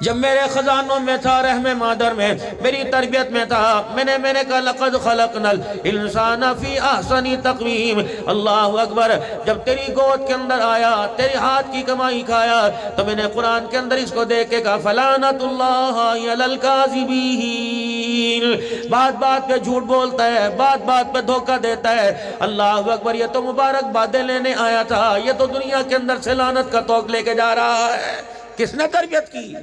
جب میرے خزانوں میں تھا، رحم مادر میں، میری تربیت میں تھا، میں نے کہا لقد خلقنا الانسان فی احسن تقویم۔ اللہ اکبر، جب تیری گود کے اندر آیا، تیرے ہاتھ کی کمائی کھایا، تو میں نے قرآن کے اندر اس کو دیکھ کے کہا فلعنت اللہ علی الکاذبین۔ بات بات پہ جھوٹ بولتا ہے، بات بات پہ دھوکہ دیتا ہے۔ اللہ اکبر، یہ تو مبارک بادیں لینے آیا تھا، یہ تو دنیا کے اندر سے لعنت کا توق لے کے جا رہا ہے۔ کس نے تربیت کی؟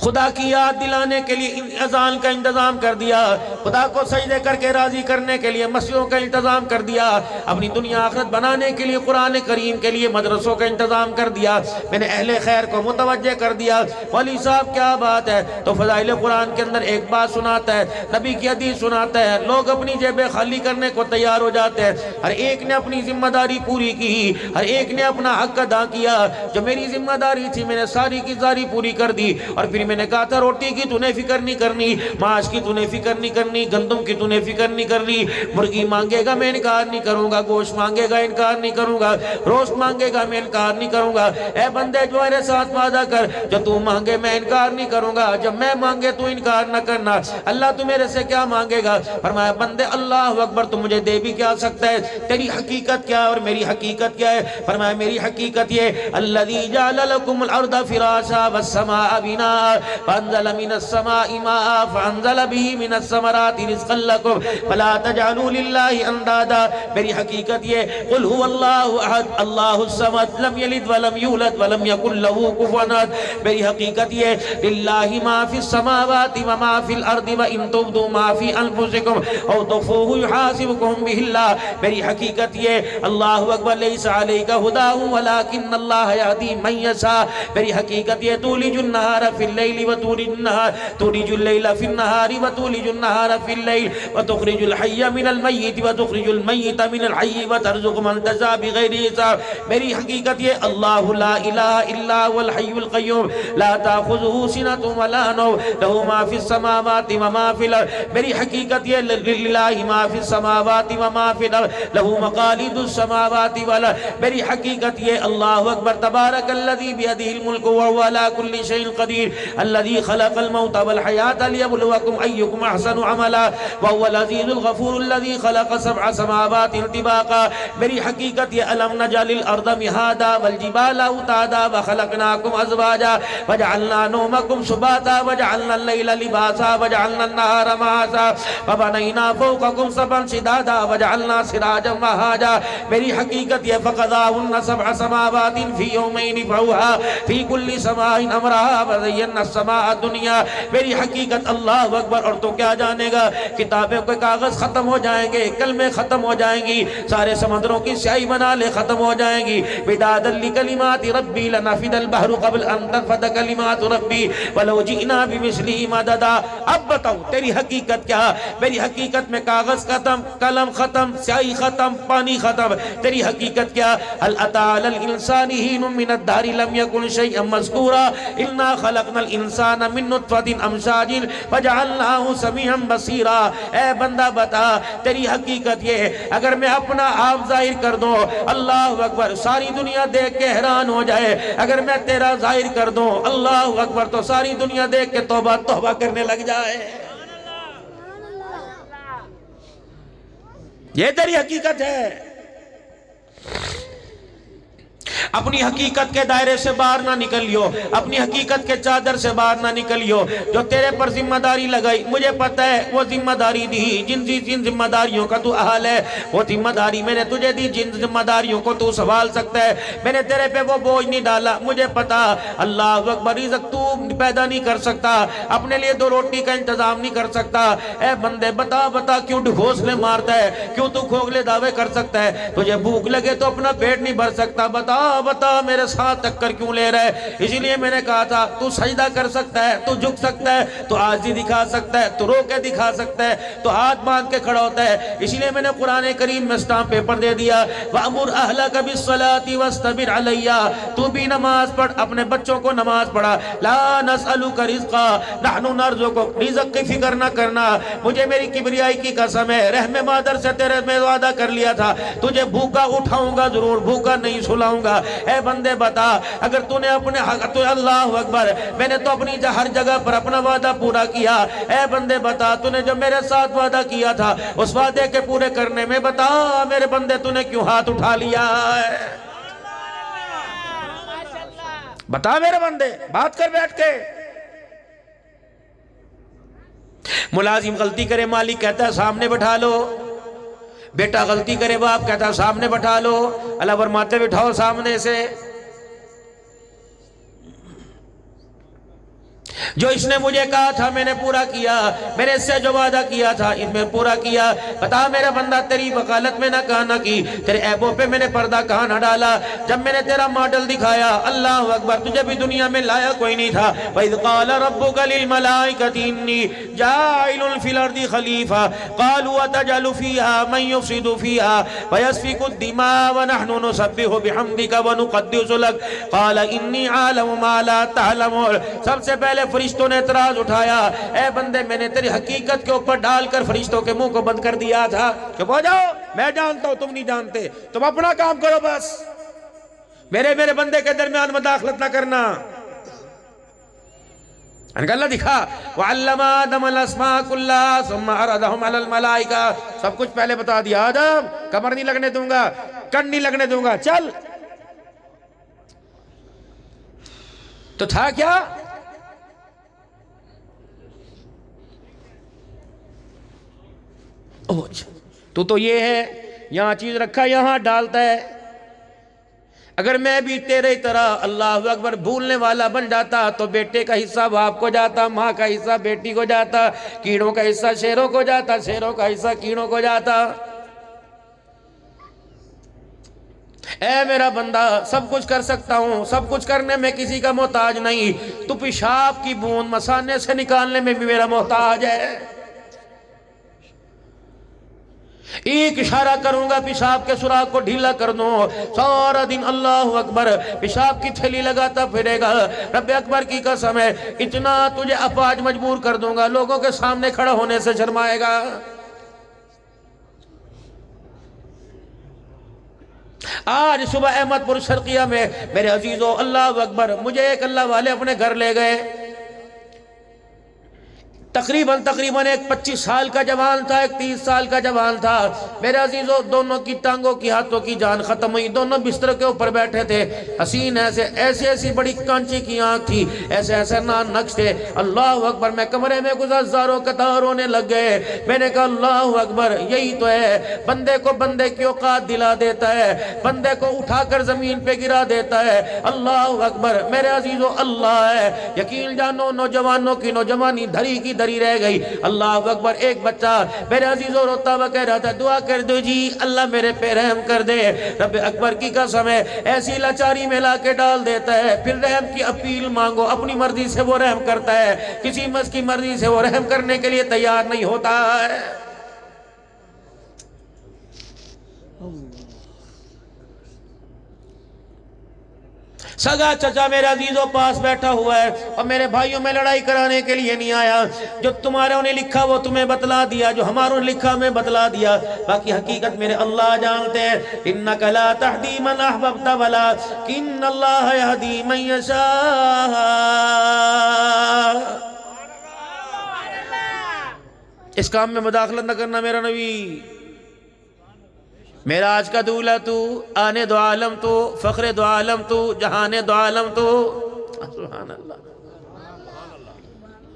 خدا کی یاد دلانے کے لیے اذان کا انتظام کر دیا، خدا کو سجدے کر کے راضی کرنے کے لیے مسجدوں کا انتظام کر دیا، اپنی دنیا آخرت بنانے کے لیے قرآن کریم کے لیے مدرسوں کا انتظام کر دیا، میں نے اہل خیر کو متوجہ کر دیا۔ ولی صاحب کیا بات ہے؟ تو فضائل قرآن کے اندر ایک بات سناتا ہے، نبی کی حدیث سناتا ہے، لوگ اپنی جیبیں خالی کرنے کو تیار ہو جاتے ہیں۔ ہر ایک نے اپنی ذمہ داری پوری کی، ہر ایک نے اپنا حق ادا کیا۔ جو میری ذمہ داری تھی میں نے ساری کی ساری پوری کر دی، اور پھر میں نے کہا تھا روٹی کی تو نے فکر نہیں کرنی، ماش کی تو نے فکر نہیں کرنی، گندم کی تو نے فکر نہیں کرنی، مرغی مانگے گا میں انکار نہیں کروں گا، گوشت مانگے گا انکار نہیں کروں گا، روسٹ مانگے گا میں انکار نہیں کروں گا۔ اے بندے جو میرے ساتھ وعدہ کر، جو تو مانگے میں انکار نہیں کروں گا، جب میں مانگے تو انکار نہ کرنا۔ اللہ تو میرے سے کیا مانگے گا؟ فرمایا بندے اللہ اکبر تو مجھے دے بھی کیا سکتا ہے، تیری حقیقت کیا اور میری حقیقت کیا ہے؟ فرمایا میری حقیقت یہ الذی جعل لکم الارض فراشا والسماء بناء فانزل من السماء ماء فانزل به من الثمرات رزقا لكم فلا تجعلوا لله اندادا۔ میری حقیقت یہ قل هو اللہ احد اللہ الصمد لم یلد ولم یولد ولم یکن له کفوا احد۔ میری حقیقت یہ للہ ما فی السماوات وما فی الارض وان تبدوا ما فی انفسکم او تخفوه یحاسبکم به اللہ۔ میری حقیقت یہ اللہ اکبر لیس علیک ھداھم ولکن اللہ یہدی من یشاء۔ میری حقیقت یہ تولج النہار فی اللیل وتولج اللیل فی النہار وتولج النہار فی اللیل وتخرج الحی من المیت وتخرج المیت من الحی وترزق من تشاء بغیر حساب۔ میری حقیقت یہ اللہ لا الہ الا هو الحی القیوم لا تأخذہ سنۃ ولا نوم لہ ما فی السماوات وما فی الارض۔ میری حقیقت یہ للہ ما فی السماوات وما فی الارض لہ مقالید السماوات والارض۔ میری حقیقت یہ اللہ اکبر تبارک الذی بیدہ الملک وہو علی کل شیء قدیر الذي خلق الموت والحياة ليبلوكم أيكم أحسن عملا وهو العزيز الغفور الذي خلق 7 سماوات طباقا۔ میری حقیقت یہ ألم نجعل الأرض مهادا والجبال أوتادا وخلقناكم أزواجا وجعلنا نومكم سباتا وجعلنا الليل لباسا وجعلنا النهار معاشا وبنينا فوقكم 7 شدادا وجعلنا سراجا وهاجا۔ میری حقیقت یہ فقضاهن 7 سماوات في يومين فأوحى في كل سماء أمرها وزينا السماء دنیا۔ میری حقیقت اللہ اکبر، اور تو کیا جانے گا، کتابیں کے کاغذ ختم ہو جائیں گے، کلمیں ختم ہو جائیں گی، سارے سمندروں کی سیاہی بنا لے ختم ہو جائیں گی۔ بدادا لکلمات ربی لنفد البحر قبل ان تنفد کلمات ربی ولو جئنا بمثلہ مددا۔ اب بتاؤ تیری حقیقت کیا؟ میری حقیقت میں کاغذ ختم، قلم ختم، سیاہی ختم، پانی ختم۔ تیری حقیقت کیا؟ هل اتى على الانسان حين من الدهر لم يكن شيئا مذكورا انا خلقنا الانسان من نطفة امشاج فجعلناه سمیعا بصیرا۔ اے بندہ بتا تیری حقیقت یہ ہے، اگر میں اپنا آپ ظاہر کر دوں اللہ اکبر ساری دنیا دیکھ کے حیران ہو جائے، اگر میں تیرا ظاہر کر دوں اللہ اکبر تو ساری دنیا دیکھ کے توبہ توبہ کرنے لگ جائے۔ یہ تیری حقیقت ہے۔ اپنی حقیقت کے دائرے سے باہر نہ نکلیو، اپنی حقیقت کے چادر سے باہر نہ نکلیو۔ جو تیرے پر ذمہ داری لگائی مجھے پتہ ہے وہ ذمہ داری دی، جن ذمہ داریوں کا تو اہل ہے وہ ذمہ داری میں نے تجھے دی، جن ذمہ داریوں کو تو سنبھال سکتا ہے میں نے تیرے پہ وہ بوجھ نہیں ڈالا۔ مجھے پتا اللہ اکبر رزق تو پیدا نہیں کر سکتا، اپنے لیے 2 روٹی کا انتظام نہیں کر سکتا۔ اے بندے بتا کیوں گھونسلے مارتا ہے، کیوں تو کھوکھلے دعوے کر سکتا ہے؟ تجھے بھوک لگے تو اپنا پیٹ نہیں بھر سکتا، بتا میرے ساتھ ٹکر کیوں لے رہا ہے؟ اسی لیے میں نے کہا تھا تو سجدہ کر سکتا ہے، تو جھک سکتا ہے، تو عاجزی دکھا سکتا ہے، تو رو کے دکھا سکتا ہے، تو ہاتھ باندھ کے کھڑا ہوتا ہے۔ اسی لیے میں نے قرآن کریم میں اسٹامپ پیپر دے دیا وَأَمُرْ أَهْلَكَ بِالصَّلَاةِ وَاسْتَبِرْ عَلَيَّا۔ تو بھی نماز پڑھ، اپنے بچوں کو نماز پڑھا۔ لَا نَسْأَلُكَ رِزْقًا نَحْنُ نَرْزُقُكَ۔ رزق کی فکر نہ کرنا، مجھے میری کبریائی کی قسم ہے، رحم مادر سے تیرے میں وعدہ کر لیا تھا تجھے بھوکا اٹھاؤں گا ضرور، بھوکا نہیں سلاؤں گا۔ اے بندے بتا اگر تو نے اپنے تو اللہ اکبر میں نے تو اپنی ہر جگہ پر اپنا وعدہ پورا کیا، اے بندے بتا تو نے جو میرے ساتھ وعدہ کیا تھا اس وعدے کے پورے کرنے میں بتا میرے بندے تو نے کیوں ہاتھ اٹھا لیا ہے؟ بتا میرے بندے، بات کر بیٹھ کے۔ ملازم غلطی کرے مالک کہتا ہے سامنے بٹھا لو، بیٹا غلطی کرے باپ کہتا ہے سامنے بٹھا لو، اللہ فرماتے بٹھاؤ سامنے سے۔ جو اس نے مجھے کہا تھا میں نے پورا کیا، میں نے اس سے جو وعدہ کیا تھا اس میں پورا کیا۔ بتا میرا بندہ تیری وکالت میں نہ کہا نہ کی، تیرے عیبوں پہ میں نے پردہ کہاں نہ ڈالا۔ جب میں نے تیرا ماڈل دکھایا، اللہ اکبر، تجھے بھی دنیا میں لایا کوئی نہیں تھا۔ وَإِذْ قَالَ رَبُّكَ لِلْمَلَائِكَةِ إِنِّي جَاعِلٌ فِي الْأَرْضِ خَلِيفَةً قَالُوا أَتَجْعَلُ فِيهَا مَن يُفْسِدُ فِيهَا وَيَسْفِكُ الدِّمَاءَ وَنَحْنُ نُسَبِّحُ بِحَمْدِكَ وَنُقَدِّسُ لَكَ قَالَ إِنِّي أَعْلَمُ مَا لَا تَعْلَمُونَ۔ سب سے پہلے فرشتوں نے اعتراض اٹھایا، اے بندے میں نے تیری حقیقت کے اوپر ڈال کر فرشتوں کے منہ کو بند کر دیا تھا۔ چپ ہو جاؤ، میں جانتا ہوں تم نہیں جانتے، تم اپنا کام کرو بس، میرے بندے کے درمیان مداخلت نہ کرنا۔ اللہ دکھا وَعَلَّمَ آدَمَ الْأَسْمَاءَ كُلَّهَا ثُمَّ عَرَضَهُمْ عَلَى الْمَلَائِكَةِ، سب کچھ پہلے بتا دیا۔ آدم کمر نہیں لگنے دوں گا، کن نہیں لگنے دوں گا، چل۔ تو تھا کیا؟ تو یہ ہے، یہاں چیز رکھا یہاں ڈالتا ہے۔ اگر میں بھی تیرے طرح اللہ اکبر بھولنے والا بن جاتا تو بیٹے کا حصہ باپ کو جاتا، ماں کا حصہ بیٹی کو جاتا، کیڑوں کا حصہ شیروں کو جاتا، شیروں کا حصہ کیڑوں کو جاتا۔ اے میرا بندہ سب کچھ کر سکتا ہوں، سب کچھ کرنے میں کسی کا محتاج نہیں، تو پیشاب کی بوند مثانے سے نکالنے میں بھی میرا محتاج ہے۔ ایک اشارہ کروں گا پیشاب کے سراغ کو ڈھیلا کر دوں، سارا دن اللہ اکبر پیشاب کی تھیلی لگاتا پھرے گا۔ رب اکبر کی قسم ہے اتنا تجھے اپاج مجبور کر دوں گا، لوگوں کے سامنے کھڑا ہونے سے شرمائے گا۔ آج صبح احمد پور شرقیہ میں میرے عزیزو اللہ اکبر مجھے ایک اللہ والے اپنے گھر لے گئے، تقریباً ایک 25 سال کا جوان تھا، ایک 30 سال کا جوان تھا۔ میرے عزیزو دونوں کی ٹانگوں کی ہاتھوں کی جان ختم ہوئی، دونوں بستر کے اوپر بیٹھے تھے، حسین ایسی بڑی کانچی کی آنکھ تھی، ایسے نان نقش تھے۔ اللہ اکبر میں کمرے میں گزر زاروں قطار ہونے لگ گئے۔ میں نے کہا اللہ اکبر یہی تو ہے، بندے کو بندے کی اوقات دلا دیتا ہے، بندے کو اٹھا کر زمین پہ گرا دیتا ہے۔ اللہ اکبر میرے عزیزو اللہ ہے، یقین جانو نوجوانوں کی نوجوانی دھری کی دری رہ گئی۔ اللہ اکبر ایک بچہ میرے عزیزو روتا ہوا کہہ رہا تھا دعا کر دو جی اللہ میرے پہ رحم کر دے۔ رب اکبر کی قسم ہے ایسی لاچاری میں لا کے ڈال دیتا ہے، پھر رحم کی اپیل مانگو، اپنی مرضی سے وہ رحم کرتا ہے، کسی مس کی مرضی سے وہ رحم کرنے کے لیے تیار نہیں ہوتا ہے۔ سگا چچا میرے عزیزوں پاس بیٹھا ہوا ہے اور میرے بھائیوں میں لڑائی کرانے کے لیے نہیں آیا۔ جو تمہاروں نے لکھا وہ تمہیں بتلا دیا، جو ہماروں نے لکھا ہمیں بتلا دیا، باقی حقیقت میرے اللہ جانتے ہیں۔ انک لا تہدی من احببت ولکن اللہ یہدی من یشاء۔ اس کام میں مداخلت نہ کرنا میرا نبی۔ میرا آج کا دولہ تو، آنے دو عالم تو، فخر دو عالم تو، جہانے دو عالم تو، سبحان اللہ۔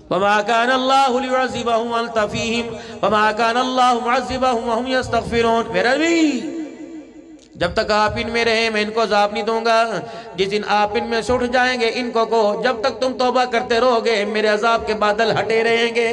وَمَا كَانَ اللَّهُ لِيُعَذِّبَهُمْ وَأَنْتَ فِيهِمْ وَمَا كَانَ اللَّهُ مُعَذِّبَهُمْ وَهُمْ يَسْتَغْفِرُونَ۔ میرا نبی جب تک آپ ان میں رہیں میں ان کو عذاب نہیں دوں گا، جس دن آپ ان میں سے اٹھ جائیں گے ان کو جب تک تم توبہ کرتے رہو گے میرے عذاب کے بادل ہٹے رہیں گے۔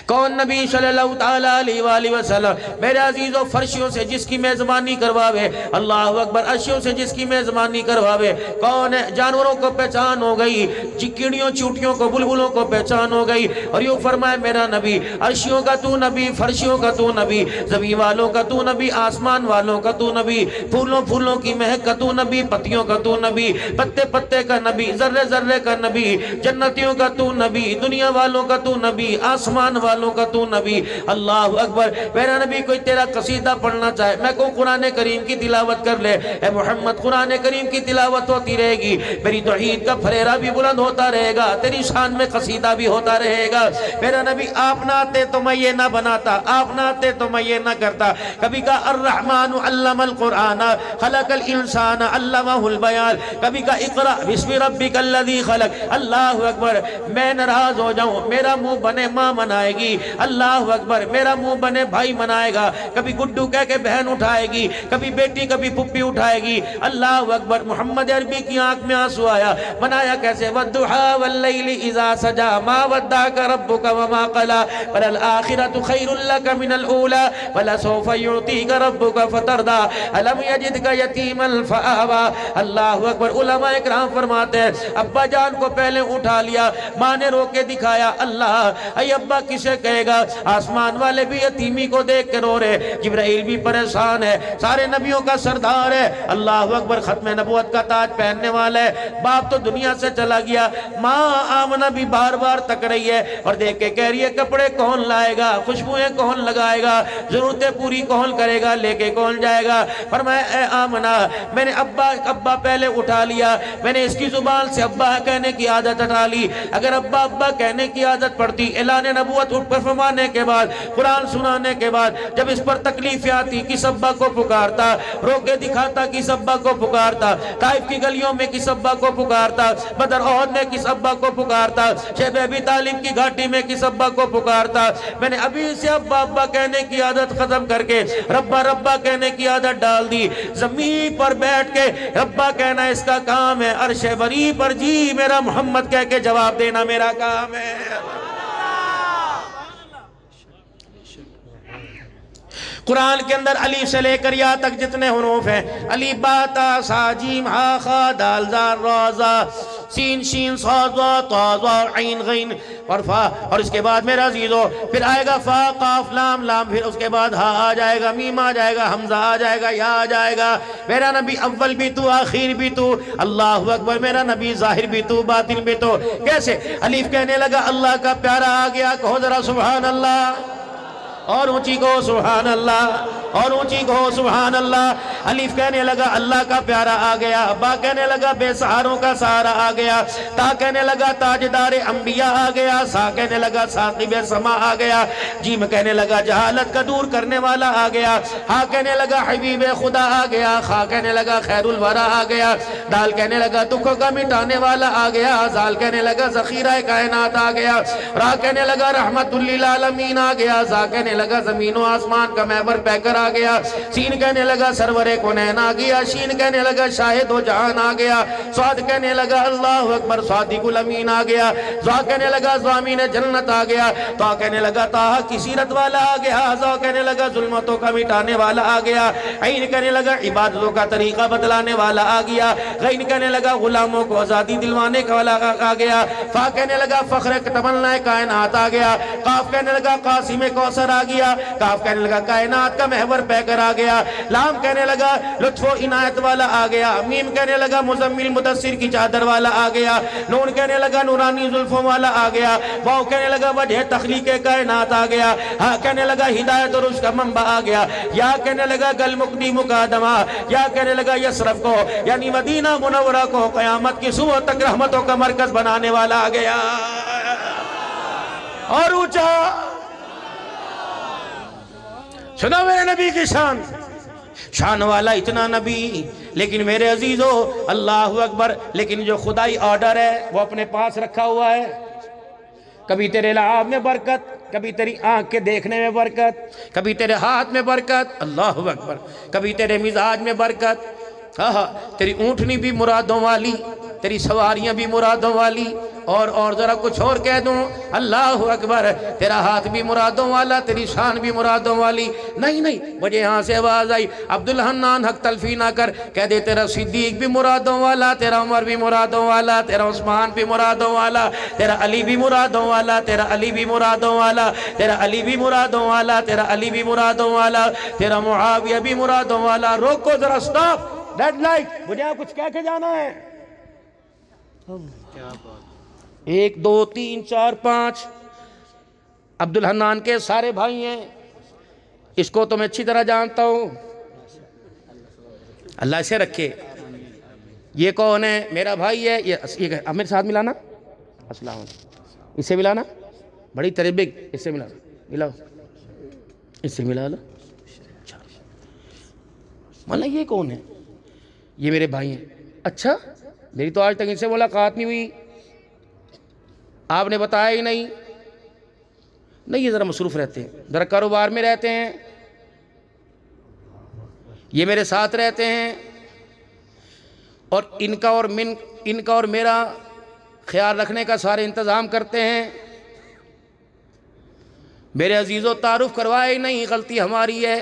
کون نبی صلی اللہ تعالیٰ علیہ وآلہ وسلم میرے عزیزو فرشیوں سے جس کی میزبانی کرواوے، اللہ اکبر عرشیوں سے جس کی میزبانی کرواوے، کون ہے؟ جانوروں کو پہچان ہو گئی، چکڑیوں چوٹیوں کو بلبلوں کو پہچان ہو گئی، اور یوں فرمائے میرا نبی عرشیوں کا تو نبی، فرشیوں کا تو نبی، زمین والوں کا تو نبی، آسمان والوں کا تو نبی، پھولوں کی مہک کا تو نبی، پتیوں کا تو نبی، پتے پتے کا نبی، ذرے ذرے کا نبی، جنتیوں کا تو نبی، دنیا والوں کا تو نبی، آسمان والوں کا تو نبی۔ اللہ اکبر۔ میرا نبی کوئی تیرا قصیدہ پڑھنا چاہے، میں کہوں قرآن کریم کی تلاوت کر لے، اے محمد قرآن کریم کی تلاوت ہوتی رہے گی، میری توحید کا پھریرا بھی بلند ہوتا رہے گا، تیری شان میں قصیدہ بھی ہوتا رہے گا۔ میرا نبی آپ نہ آتے تو میں یہ نہ بناتا، آپ نہ آتے تو میں یہ نہ کرتا۔ کبھی کہا الرحمن علم القرآن خلق الانسان علمہ البیان، کبھی کہا اقرأ بسم ربک الذی خلق۔ اللہ اکبر۔ میں ناراض ہو جاؤں، میرا منہ بنے ماں منائے گی، اللہ اکبر، میرا منہ بنے بھائی منائے گا، کبھی گڈو کہہ کے بہن اٹھائے گی، کبھی بیٹی کبھی پھپھی اٹھائے گی، اللہ اکبر۔ محمد عربی کی آنکھ میں آنسو آیا، منایا کیسے؟ والضحیٰ واللیل اذا سجا ما ودعک ربک وما قلی وللآخرۃ خیر لک من الاولی ولسوف یعطیک ربک فترضی الم یجدک یتیما فآوی۔ اللہ اکبر۔ علماء اکرام فرماتے ہیں ابا جان کو پہلے اٹھا لیا، ماں نے رو کے دکھایا۔ اللہ اے ابا کسے کہے گا؟ آسمان والے بھی یتیمی کو دیکھ کے رو رہے، جبرائیل بھی پریشان ہے، سارے نبیوں کا سردار ہے، اللہ اکبر، ختم نبوت کا تاج پہننے والا ہے۔ باپ تو دنیا سے چلا گیا، ماں آمنہ بھی بار بار تک رہی ہے اور دیکھ کے کہہ رہی ہے کپڑے کون لائے گا، خوشبوئیں کون لگائے گا، ضرورتیں پوری کون کرے گا، لے کے کون جائے گا؟ فرمایا اے آمنہ میں نے ابا پہلے اٹھا لیا، میں نے اس کی زبان سے ابا کہنے کی عادت ہٹا لی۔ اگر ابا کہنے کی عادت پڑتی، اعلان نبوت اٹھ پر فرمانے کے بعد، قرآن سنانے کے بعد، جب اس پر تکلیفیں آتی کس ابا کو پکارتا، رو کے دکھاتا کس ابا کو پکارتا، طائف کی گلیوں میں کس ابا کو پکارتا، بدر احد میں کس ابا کو پکارتا، شیب ابی طالب کی گھاٹی میں کس ابا کو پکارتا۔ میں نے ابھی سے ابا کہنے کی عادت ختم کر کے ربا کہنے کی عادت ڈال دی۔ زمین پر بیٹھ کے ربا کہنا اس کا کام ہے، عرش بری پر جی میرا محمد کہہ کے جواب دینا میرا کام ہے۔ قرآن کے اندر علی سے لے کر یا تک جتنے حروف ہیں، علی با تا سا جیم ہا خا دال زا را زا سین شین صاد وا طا ظا عین غین اور فا، اور اس کے بعد میرا عزیزو پھر آئے گا فا قاف لام لام، پھر اس کے بعد ہا آ جائے گا، میم آ جائے گا، حمزہ آ جائے گا، یا آ جائے گا۔ میرا نبی اول بھی تو آخر بھی تو، اللہ اکبر۔ میرا نبی ظاہر بھی تو باطن بھی تو۔ کیسے؟ الف کہنے لگا اللہ کا پیارا آ گیا، کہو ذرا سبحان اللہ، اور اونچی کہو سبحان اللہ، اور اونچی کہو سبحان اللہ۔ الف کہنے لگا اللہ کا پیارا آ گیا، با کہنے لگا بے سہاروں کا سہارا آ گیا، تا کہنے لگا تاجدار انبیاء آ گیا، سا کہنے لگا ثاقب سما آ گیا، جیم کہنے لگا جہالت کا دور کرنے والا آ گیا، ہا کہنے لگا حبیب خدا آ گیا، خا کہنے لگا خیر الورا آ گیا، دال کہنے لگا دکھوں کا مٹانے والا آ گیا، زال کہنے لگا ذخیرہ کائنات آ گیا، را کہنے لگا رحمت للعالمین آ گیا، زا کہنے لگا زمین و آسمان کا محور پیکر آ گیا، سین کہنے لگا سرور کونین آ گیا، شین کہنے لگا شاہد و جہان آ گیا، سعد کہنے لگا اللہ اکبر صادق الامین آ گیا، زا کہنے لگا ضامین جنت آ گیا، تا کہنے لگا تاہا کی سیرت والا آ گیا، زا کہنے لگا ظلمتوں کا مٹانے والا آ گیا، عین کہنے لگا عبادتوں کا طریقہ بدلانے والا آ گیا، غین کہنے لگا غلاموں کو آزادی دلوانے کا والا آ گیا، فا کہنے لگا فخر تمنا کائنات آ گیا، قاف کہنے لگا قاسم کوثر آ گیا، کاف کہنے لگا کائنات کا محور پیکر آ گیا، لام کہنے لگا لطف و عنایت والا آ گیا، میم کہنے لگا مزمل مدثر کی چادر والا آ گیا، نون کہنے لگا نورانی زلفوں والا آ گیا، واو کہنے لگا وجہ تخلیق کائنات آ گیا، ہا کہنے لگا ہدایت اور اس کا منبع آ گیا، یا کہنے لگا گل مقدی مقادمہ، یا کہنے لگا یسرف کو یعنی مدینہ منورہ کو قیامت کی صبح تک رحمتوں کا مرکز بنانے والا آ گیا۔ اور اونچا سنا میرے نبی کی شان، شان والا اتنا نبی، لیکن میرے عزیزو اللہ اکبر، لیکن جو خدائی آرڈر ہے وہ اپنے پاس رکھا ہوا ہے۔ کبھی تیرے لعاب میں برکت، کبھی تیری آنکھ کے دیکھنے میں برکت، کبھی تیرے ہاتھ میں برکت، اللہ اکبر، کبھی تیرے مزاج میں برکت، تیری اونٹنی بھی مرادوں والی، تیری سواریاں بھی مرادوں والی، اور ذرا کچھ اور کہہ دوں، اللہ اکبر، تیرا ہاتھ بھی مرادوں والا، تیری شان بھی مرادوں والی۔ نہیں مجھے یہاں سے آواز آئی، عبدالحنان حق تلفی نہ کر، کہہ دے تیرا صدیق بھی مرادوں والا، تیرا عمر بھی مرادوں والا، تیرا عثمان بھی مرادوں والا، تیرا علی بھی مرادوں والا، تیرا علی بھی مرادوں والا، تیرا علی بھی مرادوں والا، تیرا علی بھی مرادوں والا، تیرا معاویہ بھی مرادوں والا۔ روکو ذرا، سٹاپ، ریڈ لائٹ، مجھے کچھ کہہ کے جانا ہے۔ کیا بات، 1 2 3 4 5، عبدالحنان کے سارے بھائی ہیں، اس کو تو میں اچھی طرح جانتا ہوں، اللہ اسے رکھے۔ یہ کون ہے؟ میرا بھائی ہے، یہ اب میرے ساتھ ملانا، السلام علیکم، اس سے ملانا، بڑی تربیت، اس سے ملاؤ، اس سے ملا لو۔ مانا یہ کون ہے؟ یہ میرے بھائی ہیں۔ اچھا، میری تو آج تک ان سے ملاقات نہیں ہوئی، آپ نے بتایا ہی نہیں۔ نہیں، یہ ذرا مصروف رہتے ہیں، ذرا کاروبار میں رہتے ہیں، یہ میرے ساتھ رہتے ہیں، اور ان کا اور میرا خیال رکھنے کا سارے انتظام کرتے ہیں۔ میرے عزیزوں، تعارف کروائے ہی نہیں، غلطی ہماری ہے۔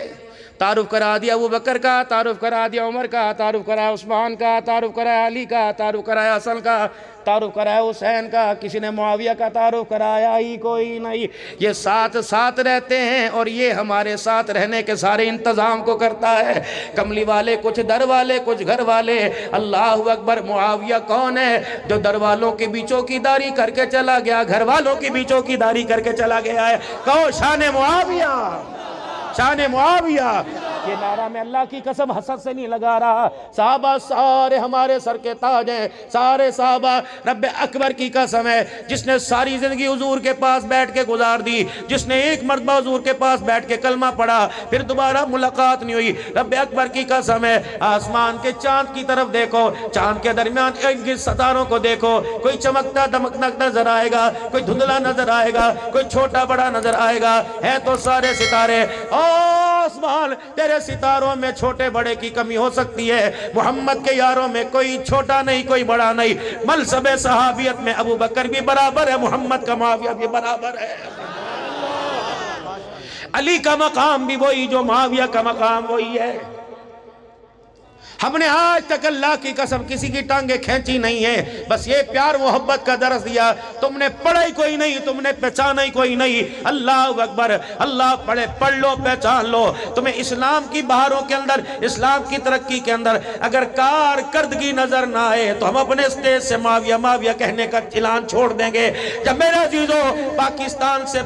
تعارف کرا دیا ابو بکر کا، تعارف کرا دیا عمر کا، تعارف کرایا عثمان کا، تعارف کرایا علی کا، تعارف کرایا حسن کا، تعارف کرایا حسین کا، کسی نے معاویہ کا تعارف کرایا ہی کوئی نہیں۔ یہ ساتھ رہتے ہیں، اور یہ ہمارے ساتھ رہنے کے سارے انتظام کو کرتا ہے۔ کملی والے کچھ در والے کچھ گھر والے۔ اللہ اکبر۔ معاویہ کون ہے؟ جو در والوں کی بھی چوکیداری کر کے چلا گیا، گھر والوں کی بھی چوکیداری کر کے چلا گیا ہے۔ کہو شان معاویہ، شان معاویہ۔ یہ نعرہ میں اللہ کی قسم حسد سے نہیں لگا رہا، صحابہ سارے ہمارے سر کے تاج ہیں، سارے صحابہ۔ رب اکبر کی قسم ہے، جس نے ساری زندگی حضور کے پاس بیٹھ کے گزار دی، جس نے ایک مرتبہ حضور کے پاس بیٹھ کے کلمہ پڑھا، پھر دوبارہ ملاقات نہیں ہوئی، رب اکبر کی قسم ہے۔ آسمان کے چاند کی طرف دیکھو، چاند کے درمیان ارد ستاروں کو دیکھو، کوئی چمکتا دمکتا نظر آئے گا، کوئی دھندلا نظر آئے گا، کوئی چھوٹا بڑا نظر آئے گا، ہے تو سارے ستارے۔ آسمان، تیرے ستاروں میں چھوٹے بڑے کی کمی ہو سکتی ہے، محمد کے یاروں میں کوئی چھوٹا نہیں کوئی بڑا نہیں۔ منصب صحابیت میں ابو بکر بھی برابر ہے، محمد کا معاویہ بھی برابر ہے۔ علی کا مقام بھی وہی جو معاویہ کا مقام وہی ہے۔ ہم نے آج تک اللہ کی قسم کسی کی ٹانگیں کھینچی نہیں ہے، بس یہ پیار محبت کا درس دیا۔ تم نے پڑھا ہی کوئی نہیں، تم نے پہچانا ہی کوئی نہیں۔ اللہ اکبر۔ اللہ پڑھے، پڑھ لو، پہچان لو۔ تمہیں اسلام کی بہاروں کے اندر، اسلام کی ترقی کے اندر اگر کارکردگی نظر نہ آئے تو ہم اپنے اسٹیج سے معاویہ معاویہ کہنے کا اعلان چھوڑ دیں گے۔ جب میرے عزیزوں،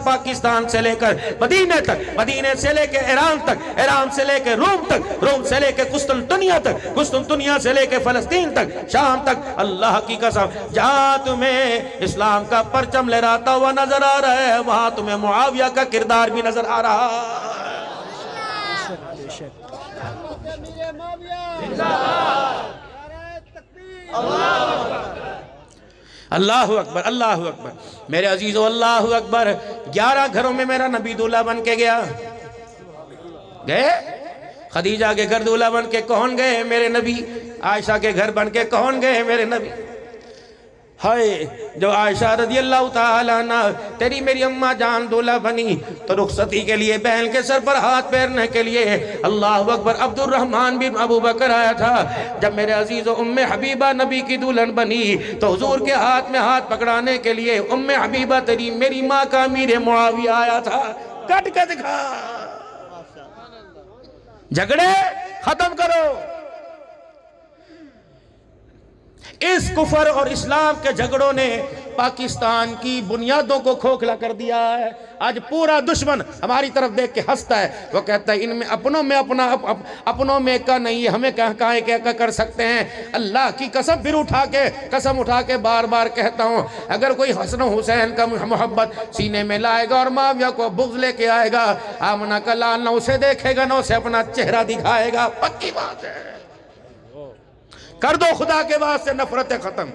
پاکستان سے لے کر مدینے تک، مدینے سے لے کے ایران تک، ایران سے لے کے روم تک، روم سے لے کے قسطنطنیہ تک، قسطنطنیہ سے لے کے فلسطین تک، شام تک، اللہ کی قسم جہاں تمہیں اسلام کا پرچم لہراتا ہوا نظر آ رہا ہے، وہاں تمہیں معاویہ کا کردار بھی نظر آ رہا ہے۔ اللہ اکبر، اللہ اکبر۔ میرے عزیزو، اللہ اکبر۔ 11 گھروں میں میرا نبی دولہا بن کے گیا، گئے؟ خدیجہ کے گھر دولہا بن کے کون گئے؟ میرے نبی۔ عائشہ کے گھر بن کے کون گئے؟ میرے نبی۔ ہائے، جو عائشہ رضی اللہ تعالیٰ عنہ تیری میری اماں جان دولہا بنی تو رخصتی کے لیے بہن کے سر پر ہاتھ پھیرنے کے لیے اللہ اکبر عبد الرحمن بن ابو بکر آیا تھا۔ جب میرے عزیز ام حبیبہ نبی کی دلہن بنی تو حضور کے ہاتھ میں ہاتھ پکڑانے کے لیے ام حبیبہ تیری میری ماں کا امیر معاویہ آیا تھا۔ کٹ کے دکھا، جھگڑے ختم کرو۔ اس کفر اور اسلام کے جھگڑوں نے پاکستان کی بنیادوں کو کھوکھلا کر دیا ہے۔ آج پورا دشمن ہماری طرف دیکھ کے ہنستا ہے، وہ کہتا ہے ان میں اپنوں میں کا نہیں ہے، ہمیں کہاں کیا کر سکتے ہیں۔ اللہ کی قسم پھر قسم اٹھا کے بار بار کہتا ہوں، اگر کوئی حسن و حسین کا محبت سینے میں لائے گا اور معاویہ کو بغض لے کے آئے گا، آمنہ کا لال نہ اسے دیکھے گا نہ اسے اپنا چہرہ دکھائے گا۔ پکی بات ہے، کر دو خدا کے واسطے نفرت ختم۔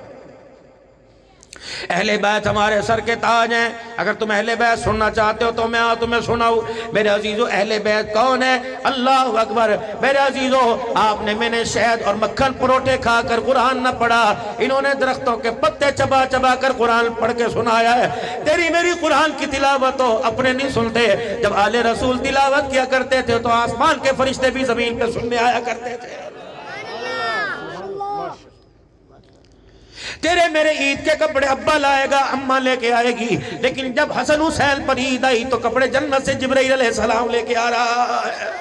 اہل بیت ہمارے سر کے تاج ہیں، اگر تم اہل بیت سننا چاہتے ہو تو میں تمہیں سناؤں۔ میرے عزیزو، اہل بیت کون ہے؟ اللہ اکبر۔ میرے عزیزو، آپ نے میں نے شہد اور مکھن پروٹے کھا کر قرآن نہ پڑھا، انہوں نے درختوں کے پتے چبا چبا کر قرآن پڑھ کے سنایا ہے۔ تیری میری قرآن کی تلاوت ہو اپنے نہیں سنتے، جب آل رسول تلاوت کیا کرتے تھے تو آسمان کے فرشتے بھی زمین پہ سننے آیا کرتے تھے۔ تیرے میرے عید کے کپڑے ابا لائے گا، اماں لے کے آئے گی، لیکن جب حسن حسین پر عید آئی تو کپڑے جنت سے جبرائیل علیہ السلام لے کے آ رہا ہے۔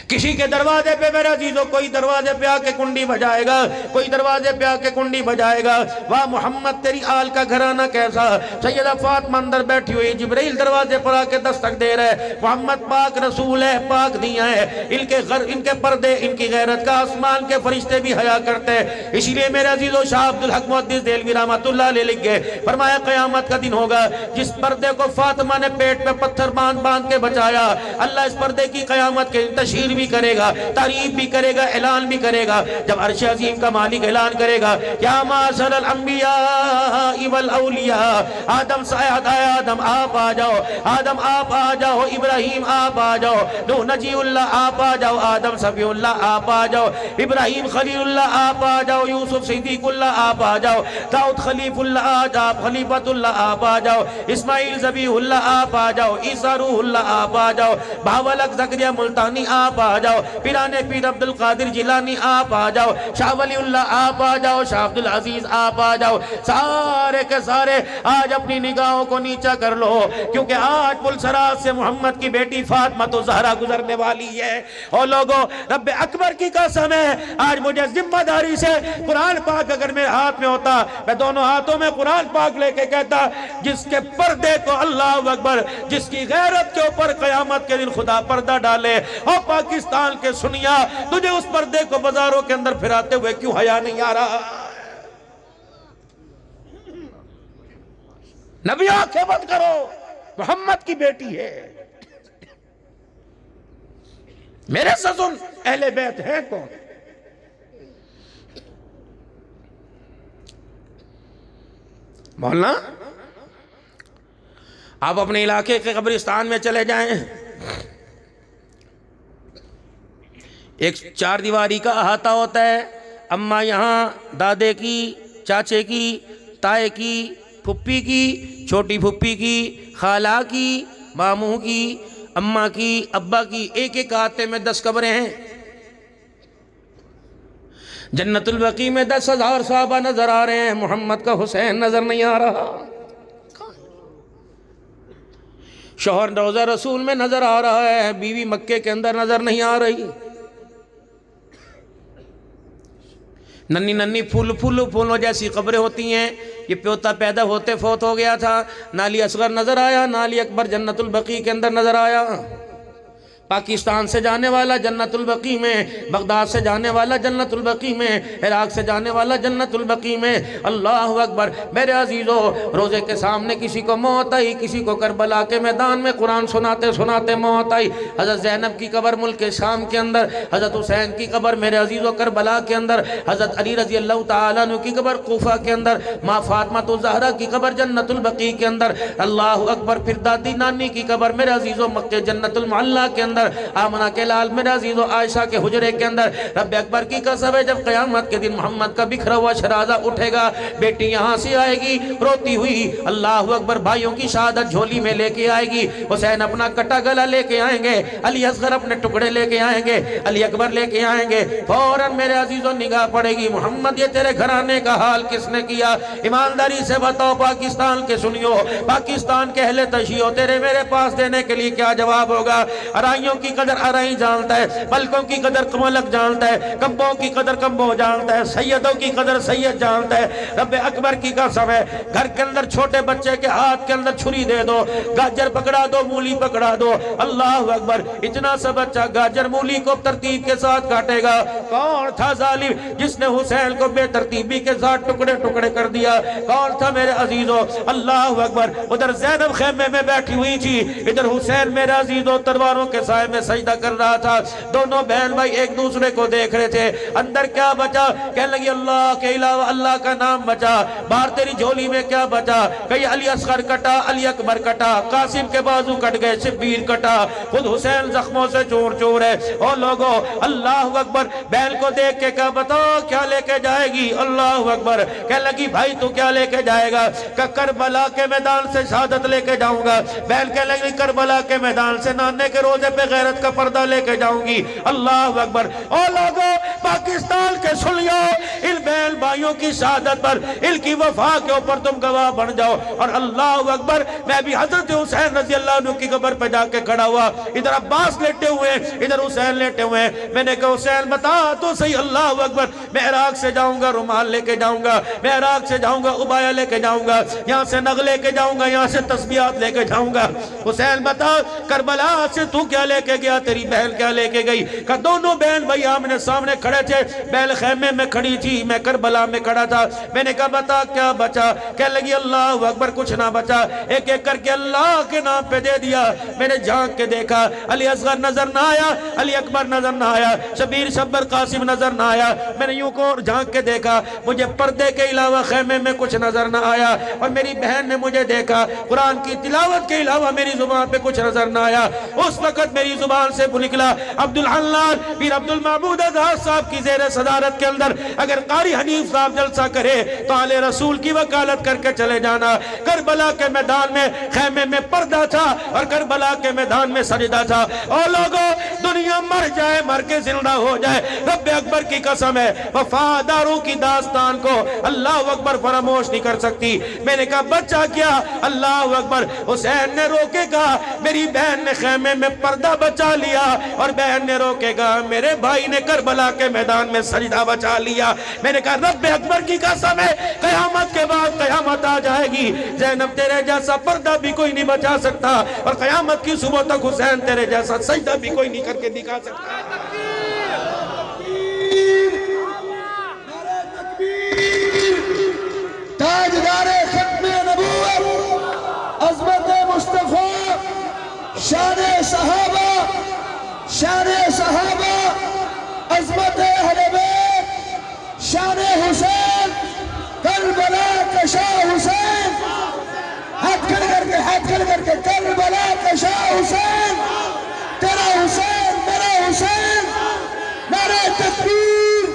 کسی کے دروازے پہ میرے عزیزو کوئی دروازے پہ آ کے کنڈی بجائے گا، کوئی دروازے پہ آ کے کنڈی بجائے گا، واہ محمد تیری آل کا گھرانہ کیسا، سیدہ فاطمہ اندر بیٹھی ہوئی، جبرائیل دروازے پر آ کے دستک دے رہے، محمد پاک رسول ہے، پاک دیا ہے، ان کے پردے، ان کی غیرت کا آسمان کے فرشتے بھی حیا کرتے ہیں۔ اسی لیے میرے عزیزو شاہ عبدالحق محدث دہلوی رحمۃ اللہ علیہ لکھ گئے، فرمایا قیامت کا دن ہوگا جس پردے کو فاطمہ نے پیٹ پہ پتھر باندھ کے بچایا، اللہ اس پردے کی قیامت کے تشہیر بھی کرے گا، تعریف بھی کرے گا، اعلان بھی کرے گا۔ جب عرش عظیم کا مالک اعلان کرے گا یا معاشر الانبیاء والاولیاء، آدم سایہ آدم آپ آ جاؤ، آدم آپ آ جاؤ، ابراہیم آپ آ جاؤ، نوح نجی اللہ آپ آ جاؤ، آدم صفی اللہ آپ آ جاؤ، ابراہیم خلیل اللہ آپ آ جاؤ، یوسف صدیق اللہ آپ آ جاؤ، داؤد خلیف اللہ آپ، خلیفۃ اللہ آپ آ جاؤ، اسماعیل ذبیح اللہ آپ آ جاؤ، عیسیٰ روح اللہ آپ آ جاؤ، بہاولک زکریا ملتانی آپ آ جاؤ، پیرانے پیر عبد القادر جیلانی آپ آ جاؤ، شاہ ولی اللہ آپ آ جاؤ، شاہ عبد العزیز آپ آ جاؤ، سارے کے سارے آج اپنی نگاہوں کو نیچا کر لو، کیونکہ آج پلسرات سے محمد کی بیٹی فاطمہ تو زہرا گزرنے والی ہے۔ اور لوگوں رب اکبر کی قسم ہے، آج مجھے ذمہ داری سے قرآن پاک اگر میرے ہاتھ میں ہوتا، میں دونوں ہاتھوں میں قرآن پاک لے کے کہتا، جس کے پردے کو اللہ اکبر، جس کی غیرت کے اوپر قیامت کے دن خدا پردہ ڈالے، اور پاکستان کے سنیا تجھے اس پردے کو بازاروں کے اندر پھراتے ہوئے کیوں حیا نہیں آ رہا؟ نبی آنکھیں بند کرو، محمد کی بیٹی ہے۔ میرے سے سن، اہل بیت ہے کون؟ مولانا آپ اپنے علاقے کے قبرستان میں چلے جائیں، ایک چار دیواری کا احاطہ ہوتا ہے، اماں یہاں، دادے کی، چاچے کی، تائے کی، پھپھی کی، چھوٹی پھپھی کی، خالہ کی، ماموں کی، اماں کی، ابا کی، ایک ایک احاطے میں 10 قبریں ہیں۔ جنت البقیع میں 10,000 صحابہ نظر آ رہے ہیں، محمد کا حسین نظر نہیں آ رہا۔ شوہر روضہ رسول میں نظر آ رہا ہے، بیوی مکے کے اندر نظر نہیں آ رہی۔ ننی ننی پھولوں جیسی قبریں ہوتی ہیں، یہ پیوتا پیدا ہوتے فوت ہو گیا تھا، نالی اصغر نظر آیا، نالی اکبر جنت البقیع کے اندر نظر آیا۔ پاکستان سے جانے والا جنت البقیع میں، بغداد سے جانے والا جنت البقیع میں، عراق سے جانے والا جنت البقیع میں۔ اللہ اکبر میرے عزیزو، روزے کے سامنے کسی کو موت آئی، کسی کو کربلا کے میدان میں قرآن سناتے سناتے موت آئی۔ حضرت زینب کی قبر ملک شام کے اندر، حضرت حسین کی قبر میرے عزیزو کربلا کے اندر، حضرت علی رضی اللہ تعالیٰ عنہ کی قبر کوفہ کے اندر، ماں فاطمہ الزہرا کی قبر جنت البقیع کے اندر۔ اللہ اکبر پھر دادی نانی کی قبر میرے عزیزو مکہ جنت المعلیٰ کے اندر، آمنہ کے لال میرے عزیز و عائشہ کے حجرے کے اندر۔ رب اکبر کی قسم ہے، جب قیامت کے دن محمد کا بکھرا ہوا شرازہ اٹھے گا، بیٹی یہاں سے آئے گی روتی ہوئی، اللہ اکبر بھائیوں کی شہادت جھولی میں لے کے آئے گی، حسین اپنا کٹا گلا لے کے آئیں گے، علی اصغر اپنے ٹکڑے لے کے آئیں گے، علی اکبر لے کے آئیں گے۔ فوراً میرے عزیزوں نگاہ پڑے گی، محمد یہ تیرے گھرانے کا حال کس نے کیا؟ ایمانداری سے بتاؤ پاکستان کے سنیو، پاکستان کے اہل تشیعو، تیرے میرے پاس دینے کے لیے کیا جواب ہوگا؟ ارائیوں کی قدر ارائی جانتا ہے، ملکوں کی قدر ملک جانتا ہے، کمبوں کی قدر کمبوں جانتا ہے، سیدوں کی قدر سید جانتا ہے۔ رب اکبر کی قسم ہے، گھر کے اندر چھوٹے بچے کے ہاتھ کے اندر چھری دے دو، گاجر پکڑا دو، مولی پکڑا دو، اللہ اکبر اتنا سا بچہ گاجر مولی کو ترتیب کے ساتھ کاٹے گا۔ کون تھا ظالم جس نے حسین کو بے ترتیبی کے ساتھ ٹکڑے ٹکڑے کر دیا؟ کون تھا میرے عزیزو؟ اللہ اکبر ادھر زینب خیمے میں بیٹھی ہوئی تھی، ادھر حسین میرے عزیزو تلواروں کے سائے میں سجدہ کر رہا تھا، دونوں بہن بھائی ایک دوسرے کو دیکھ رہے تھے۔ اندر کیا بچا؟ کہنے لگی اللہ کے علاوہ اللہ کا نام بچا، باہر تیری جھولی میں کیا بچا؟ کہیں علی اصغر کٹا، علی اکبر کٹا، قاسم کے بازو کٹ گئے، شبیر کٹا، خود حسین زخموں سے چور چور ہے۔ اور لوگوں اللہ اکبر بہن کو دیکھ کے کہا بتاؤ کیا لے کے جائے گی؟ اللہ اکبر کہنے لگی بھائی تو کیا لے کے جائے گا؟ کہ کربلا کے میدان سے شہادت لے کے جاؤں گا۔ بہن کہنے لگی کربلا کے میدان سے نانے کے روزے پہ غیرت کا پردہ لے کے جاؤں گی۔ اللہ اکبر۔ اور لوگوں پاکستان کے سنیو، ان بہن بھائیوں کی شہادت پر، ان کی وفا کے اوپر تم گواہ بن جاؤ۔ اور اللہ اکبر، میں بھی حضرت حسین رضی اللہ عنہ کی قبر پہ جا کے کھڑا ہوا، ادھر عباس لیٹے ہوئے، ادھر حسین لیٹے ہوئے۔ میں نے کہا حسین بتا تو صحیح، اللہ اکبر، میں عراق سے جاؤں گا رومال لے کے جاؤں گا، میں عراق سے جاؤں گا عبایا لے کے جاؤں گا، یہاں سے نغ لے کے جاؤں گا، یہاں سے تسبیحات لے کے جاؤں گا۔ حسین بتا کربلا سے تو کیا لے کے گیا، تیری بہن کیا لے کے گئی؟ کہ دونوں بہن بھائی آمنے سامنے کھڑے تھے، بہن خیمے میں کھڑی تھی، میں کربلا میں کھڑا تھا۔ میں نے کہا بتا کیا بچا؟ کہنے لگی اللہ اکبر کچھ نہ بچا، ایک ایک کر کے اللہ کے نام پہ دے دیا۔ میں نے جھانک کے دیکھا، علی اصغر نظر نہ آیا، علی اکبر نظر نہ آیا، شبیر شبر قاسم نظر نہ آیا۔ میں نے یوں کو جھانک کے دیکھا، مجھے پردے کے علاوہ خیمے میں کچھ نظر نہ آیا، اور میری بہن نے مجھے دیکھا، قرآن کی تلاوت کے علاوہ میری زبان پہ کچھ نظر نہ آیا۔ اس وقت میری زبان سے نکلا عبدالحلال پیر عبدالمعبود اظہر صاحب کی زیر صدارت کے اندر اگر قاری حنیف صاحب جلسہ کرے تو آل رسول کی وکالت کر کے چلے جانا۔ کربلا کے میدان میں خیمے میں پردہ تھا اور کربلا کے میدان میں سجدہ تھا۔ اور لوگوں دنیا مر جائے مر کے زندہ ہو جائے، رب اکبر کی قسم ہے وفاداروں کی داستان کو اللہ اکبر فراموش نہیں کر سکتی۔ میں نے کہا بچہ کیا؟ اللہ اکبر۔ حسین نے روکے گا، میری بہن نے خیمے میں پردہ بچا لیا، اور بہن نے روکے گا، میرے بھائی نے کربلا کے میدان میں سجدہ بچا لیا۔ میں نے کہا رب اکبر کی قسم ہے قیامت کے بعد قیامت آ جائے گی، زینب تیرے جیسا پردہ بھی کوئی نہیں بچا سکتا، اور قیامت کی صبح تک حسین تیرے جیسا سجدہ بھی کوئی نہیں کر کے دکھا سکتا۔ تاجدار ختم نبوت، عظمت مصطفیٰ، شان صحابہ، شان صحابہ، عظمت اہل بیت، شان حسین، کربلا کا شاہ حسین، ہاتھ کھڑ کر کے کربلا کا شاہ حسین، تیرا حسین میرا حسین، نعرہ تکبیر۔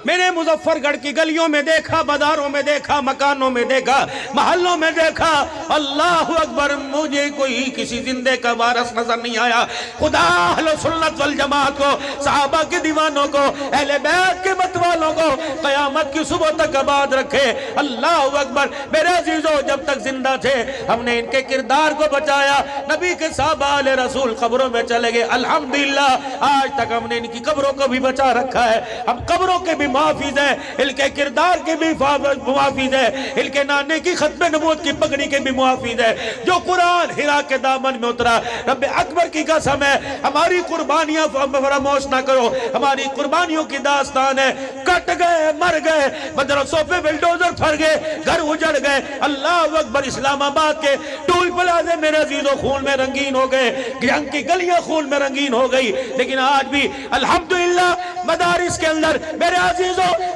میں نے مظفر گڑھ کی گلیوں میں دیکھا، بازاروں میں دیکھا، مکانوں میں دیکھا، محلوں میں دیکھا، اللہ اکبر، مجھے کوئی کسی زندے کا وارث نظر نہیں آیا۔ خدا اہل سنت والجماعت کو، صحابہ کے دیوانوں کو، اہل بیت کے متوالوں کو قیامت کی صبح تک آباد رکھے۔ اللہ اکبر۔ میرے عزیزوں جب تک زندہ تھے ہم نے ان کے کردار کو بچایا، نبی کے صحابہ اہل رسول قبروں میں چلے گئے، الحمدللہ آج تک ہم نے ان کی قبروں کو بھی بچا رکھا ہے۔ ہم قبروں کے بھی محافظ ہے، ان کے کردار کے بھی محافظ ہے، ان کے نانے کی ختم نبوت کی پگڑی کے بھی محافظ ہے۔ جو قرآن حرا کے دامن میں اترا، رب اکبر کی قسم ہے ہماری قربانیاں فراموش نہ کرو، ہماری قربانیوں کی داستان ہے۔ کٹ گئے، مر گئے، مدرسوں پہ بلڈوزر پھر گئے، گھر اجڑ گئے، اللہ اکبر، اسلام آباد کے ٹول پلازے میرے عزیزوں خون میں رنگین ہو گئے، جنگ کی گلیاں خون میں رنگین ہو گئی، لیکن آج بھی الحمدللہ مدارس کے اندر میرے عزیزوں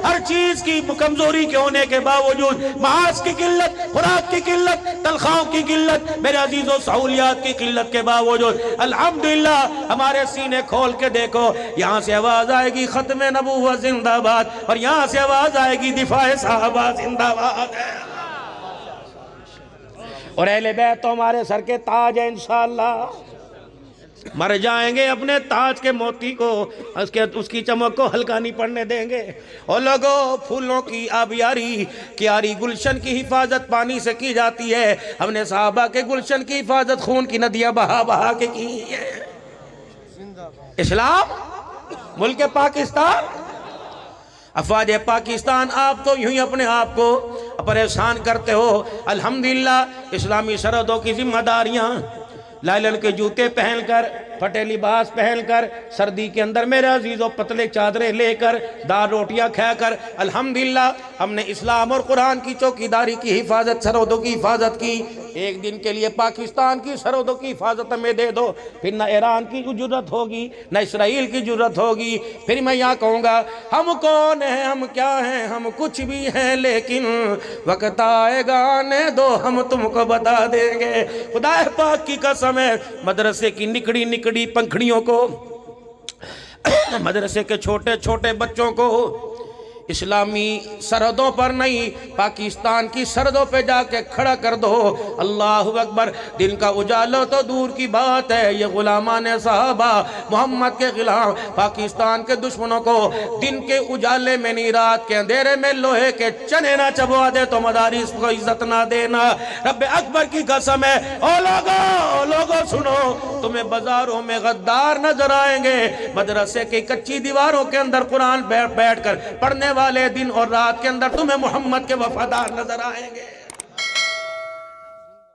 ہر چیز کی کمزوری کے ہونے کے باوجود، معاش کی قلت، خوراک کی قلت، تنخواہوں کی قلت، میرے عزیزوں سہولیات کی قلت کے باوجود الحمدللہ ہمارے سینے کھول کے دیکھو، یہاں سے آواز آئے گی ختم نبوت زندہ باد، اور یہاں سے آواز آئے گی دفاع صحابہ زندہ باد ہے۔ اور اہل بیت تو ہمارے سر کے تاج ہیں انشاءاللہ۔ مر جائیں گے اپنے تاج کے موتی کو، اس کی چمک کو ہلکا نہیں پڑنے دیں گے۔ اور لوگوں پھولوں کی آبیاری، کیاری گلشن کی حفاظت پانی سے کی جاتی ہے، ہم نے صحابہ کے گلشن کی حفاظت خون کی ندیاں بہا بہا کے کی ہے۔ اسلام ملک پاکستان، افواج پاکستان، آپ تو یوں ہی اپنے آپ کو پریشان کرتے ہو۔ الحمدللہ اسلامی سرحدوں کی ذمہ داریاں، لائلن کے جوتے پہن کر، پھٹے لباس پہن کر، سردی کے اندر میرے عزیزوں پتلے چادریں لے کر، دال روٹیاں کھا کر، الحمدللہ ہم نے اسلام اور قرآن کی چوکیداری کی حفاظت، سرحدوں کی حفاظت کی۔ ایک دن کے لیے پاکستان کی سرحدوں کی حفاظت ہمیں دے دو، پھر نہ ایران کی جرت ہوگی، نہ اسرائیل کی جرت ہوگی۔ پھر میں یہاں کہوں گا ہم کون ہیں، ہم کیا ہیں، ہم کچھ بھی ہیں، لیکن وقت آئے گا آنے دو ہم تم کو بتا دیں گے۔ خدا پاک کی قسم ہے مدرسے کی نکڑی نکڑی پنکھڑیوں کو، مدرسے کے چھوٹے چھوٹے بچوں کو اسلامی سرحدوں پر نہیں، پاکستان کی سرحدوں پہ جا کے کھڑا کر دو۔ اللہ اکبر۔ دن کا اجالہ تو دور کی بات ہے، یہ غلامان صحابہ محمد کے غلام پاکستان کے دشمنوں کو دن کے اجالے میں نہیں، رات کے اندھیرے میں لوہے کے چنے نہ چبوا دے تو مدارس کو عزت نہ دینا۔ رب اکبر کی قسم ہے، او لوگوں سنو، تمہیں بازاروں میں غدار نظر آئیں گے، مدرسے کی کچی دیواروں کے اندر قرآن بیٹھ کر پڑھنے والے دن اور رات کے اندر تمہیں محمد کے وفادار نظر آئیں گے۔